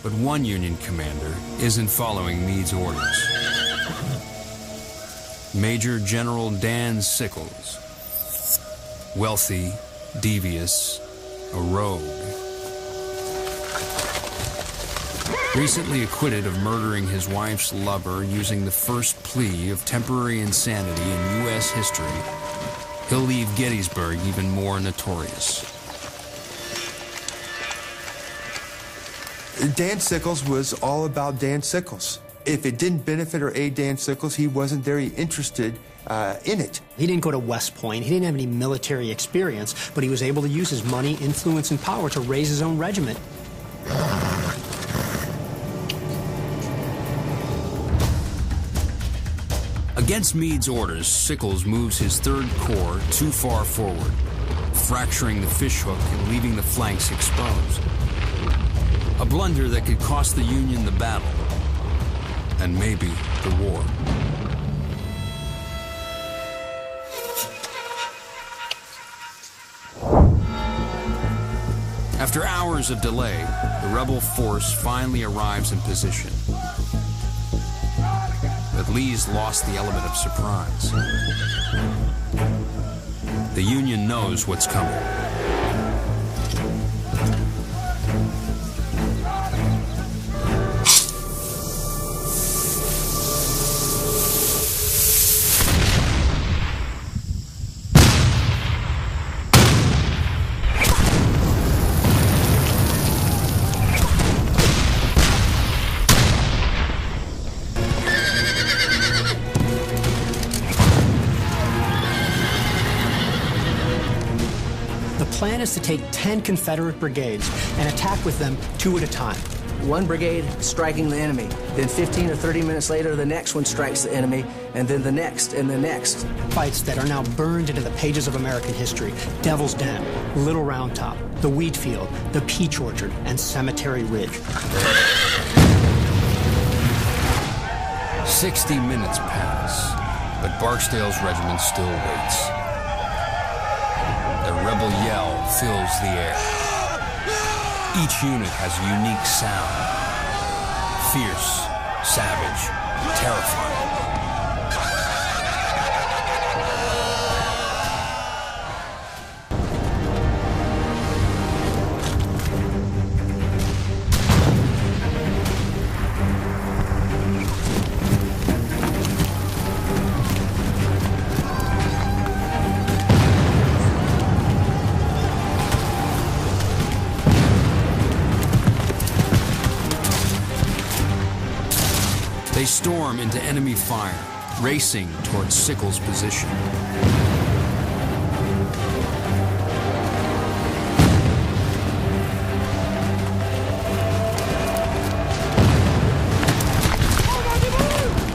But one Union commander isn't following Meade's orders. Major General Dan Sickles. Wealthy, devious, a rogue. Recently acquitted of murdering his wife's lover using the first plea of temporary insanity in U.S. history, he'll leave Gettysburg even more notorious. Dan Sickles was all about Dan Sickles. If it didn't benefit or aid Dan Sickles, he wasn't very interested in it. He didn't go to West Point. He didn't have any military experience, but he was able to use his money, influence, and power to raise his own regiment. Against Meade's orders, Sickles moves his 3rd Corps too far forward, fracturing the fishhook and leaving the flanks exposed. A blunder that could cost the Union the battle, and maybe the war. After hours of delay, the rebel force finally arrives in position. But Lee's lost the element of surprise. The Union knows what's coming. The plan is to take 10 Confederate brigades and attack with them 2 at a time. One brigade striking the enemy, then 15 or 30 minutes later, the next one strikes the enemy, and then the next and the next. Fights that are now burned into the pages of American history. Devil's Den, Little Round Top, the Wheat Field, the Peach Orchard, and Cemetery Ridge. 60 minutes pass, but Barksdale's regiment still waits. The rebel yell fills the air. Each unit has a unique sound. Fierce, savage, terrifying. They storm into enemy fire, racing towards Sickles' position.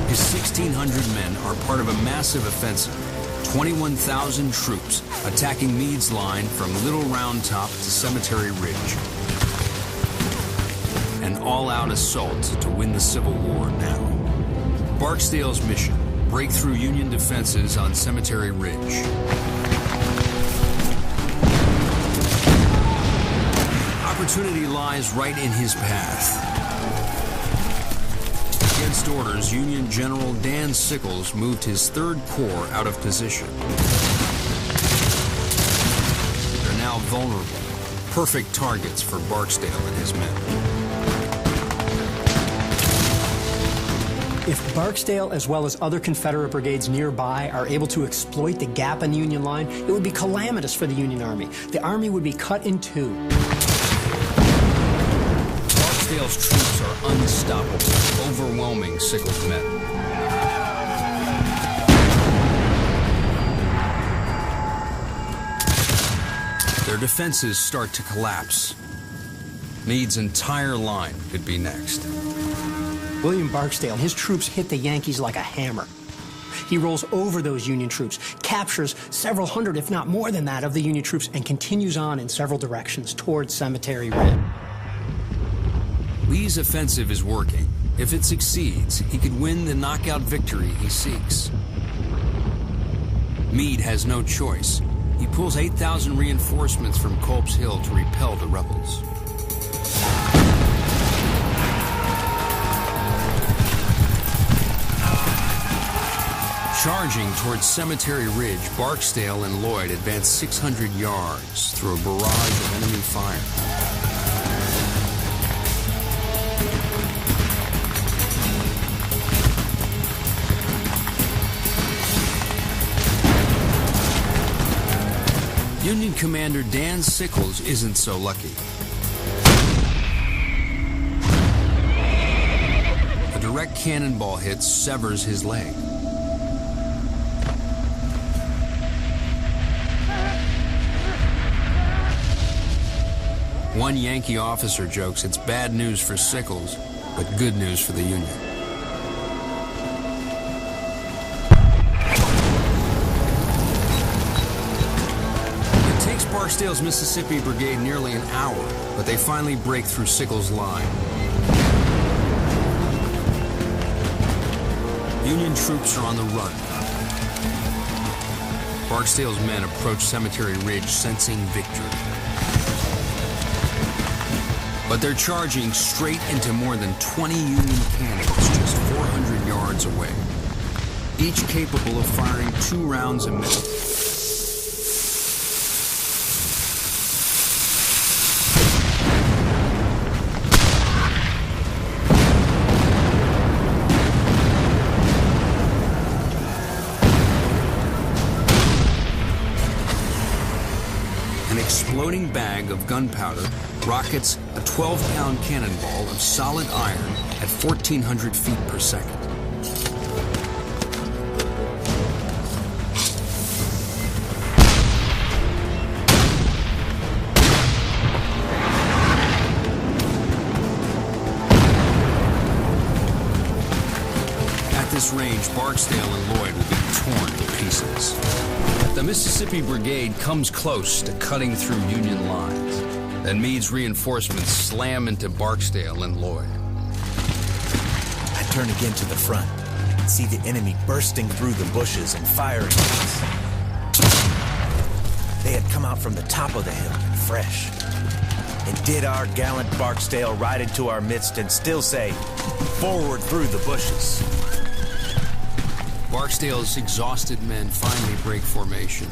His 1,600 men are part of a massive offensive. 21,000 troops attacking Meade's line from Little Round Top to Cemetery Ridge. An all-out assault to win the Civil War now. Barksdale's mission, break through Union defenses on Cemetery Ridge. Opportunity lies right in his path. Against orders, Union General Dan Sickles moved his 3rd Corps out of position. They're now vulnerable, perfect targets for Barksdale and his men. If Barksdale, as well as other Confederate brigades nearby, are able to exploit the gap in the Union line, it would be calamitous for the Union Army. The Army would be cut in 2. Barksdale's troops are unstoppable, overwhelming Sickles' men. Their defenses start to collapse. Meade's entire line could be next. William Barksdale and his troops hit the Yankees like a hammer. He rolls over those Union troops, captures several hundred, if not more than that, of the Union troops, and continues on in several directions towards Cemetery Ridge. Lee's offensive is working. If it succeeds, he could win the knockout victory he seeks. Meade has no choice. He pulls 8,000 reinforcements from Culp's Hill to repel the rebels. Charging towards Cemetery Ridge, Barksdale and Lloyd advance 600 yards through a barrage of enemy fire. Union Commander Dan Sickles isn't so lucky. A direct cannonball hit severs his leg. One Yankee officer jokes it's bad news for Sickles, but good news for the Union. It takes Barksdale's Mississippi Brigade nearly an hour, but they finally break through Sickles' line. Union troops are on the run. Barksdale's men approach Cemetery Ridge, sensing victory. But they're charging straight into more than 20 Union cannons just 400 yards away, each capable of firing 2 rounds a minute. An exploding bag of gunpowder rockets a 12-pound cannonball of solid iron at 1,400 feet per second. At this range, Barksdale and Lloyd will be torn to pieces. The Mississippi Brigade comes close to cutting through Union lines. Then Meade's reinforcements slam into Barksdale and Lloyd. I turn again to the front and see the enemy bursting through the bushes and firing at us. They had come out from the top of the hill, fresh. And did our gallant Barksdale ride into our midst and still say, "Forward through the bushes." Barksdale's exhausted men finally break formation.